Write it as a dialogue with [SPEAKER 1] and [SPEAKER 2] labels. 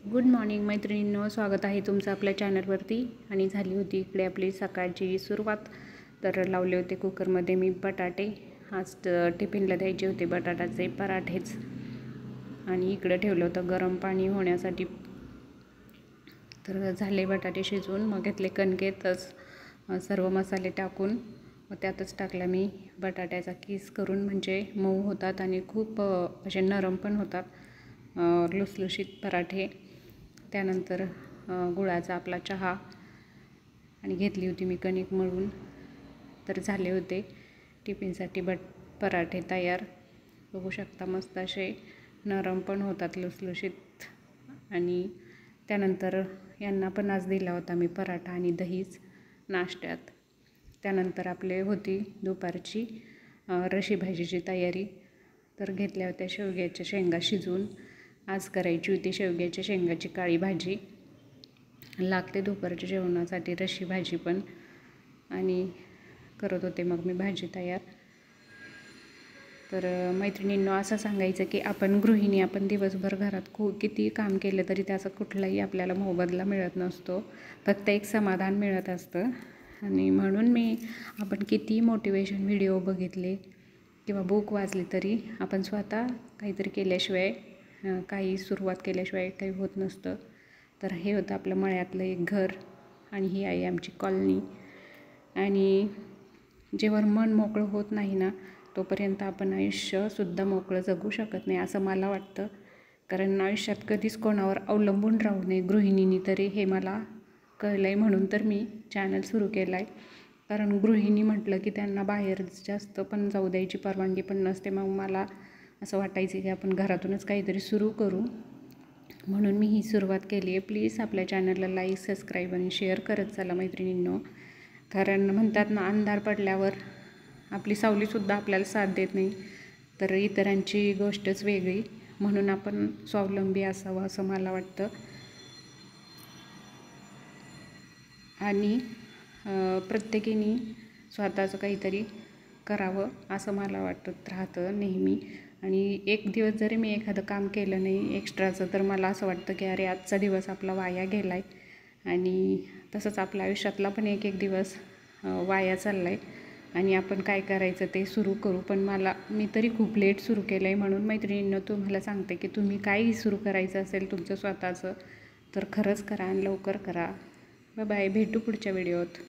[SPEAKER 1] Good morning मैत्रिणींनो, स्वागत आहे तुमचं आपल्या चॅनलवरती। आणि झाली होती इकडे आपली सकाळची सुरुवात। तर लावले होते कुकरमध्ये मी बटाटे। आज टिफिनला द्यायचे होते बटाट्याचे पराठेच। आणि इकडे ठेवलं होतं गरम पाणी होण्यासाठी। तर झाले बटाटे शिजवून, मग घेतले कणकेतच सर्व मसाले टाकून व त्यातच टाकला मी बटाट्याचा किस करून, म्हणजे मऊ होतात आणि खूप असे नरम पण होतात, लुसलुशीत पराठे। त्यानंतर गुळाचा आपला चहा आणि घेतली होती मी कणिक मळून। तर झाले होते टिफिनसाठी पराठे तयार। बघू शकता मस्त असे नरम पण होतात, लुसलुशीत। आणि त्यानंतर यांना पण आज दिला होता मी पराठा आणि दहीच नाश्त्यात। त्यानंतर आपले होती दुपारची रशी भाजीची तयारी। तर घेतल्या होत्या शेवग्याच्या शेंगा शिजवून। आज करायची होती शेवग्याच्या शेंगाची काळी भाजी। लागते दुपारच्या जेवणासाठी रशी भाजी पण। आणि करत होते मग मी भाजी तयार। तर मैत्रिणींनो, असं सांगायचं की आपण गृहिणी, आपण दिवसभर घरात किती काम केलं तरी त्याचा कुठलाही आपल्याला मोबदला मिळत नसतो, फक्त एक समाधान मिळत असतं। आणि म्हणून आपण किती मोटिवेशन व्हिडिओ बघितले किंवा बुक वाचले तरी आपण स्वतः काहीतरी केल्याशिवाय, काही सुरुवात केल्याशिवाय काही होत नसतं। तर हे होतं आपलं मळ्यातलं एक घर आणि ही आहे आमची कॉलनी। आणि जेव्हा मन मोकळं होत नाही ना, तोपर्यंत आपण आयुष्यसुद्धा मोकळं जगू शकत नाही असं मला वाटतं। कारण आयुष्यात कधीच कोणावर अवलंबून राहू नये गृहिणींनी तरी, हे मला कळलं आहे। म्हणून तर मी चॅनल सुरू केला आहे। कारण गृहिणी म्हटलं की त्यांना बाहेर जास्त पण जाऊ द्यायची परवानगी पण नसते। मग मला असं वाटायचं की आपण घरातूनच काहीतरी सुरू करू, म्हणून मी ही सुरुवात केली आहे। प्लीज आपल्या चॅनलला लाईक, सबस्क्राईब आणि शेअर करत चला मैत्रिणींनो। कारण म्हणतात ना, अंधार पडल्यावर आपली सावलीसुद्धा आपल्याला साथ देत नाही, तर इतरांची गोष्टच वेगळी। म्हणून आपण स्वावलंबी असावं असं मला वाटतं। आणि प्रत्येकीने स्वतःचं काहीतरी करावं असं मला वाटत राहतं नेहमी। आणि एक दिवस जरी मी एखादं काम केलं नाही एक्स्ट्राचं, तर मला असं वाटतं की अरे, आजचा दिवस आपला वाया गेला आहे। आणि तसंच आपल्या आयुष्यातला पण एक दिवस वाया चालला आहे। आणि आपण काय करायचं ते सुरू करू, पण मी तरी खूप लेट सुरू केलं आहे। म्हणून मैत्रिणींना तुम्हाला सांगते की तुम्ही काही सुरू करायचं असेल तुमचं स्वतःचं, तर खरंच करा आणि लवकर करा। बाय बाय, भेटू पुढच्या व्हिडिओत।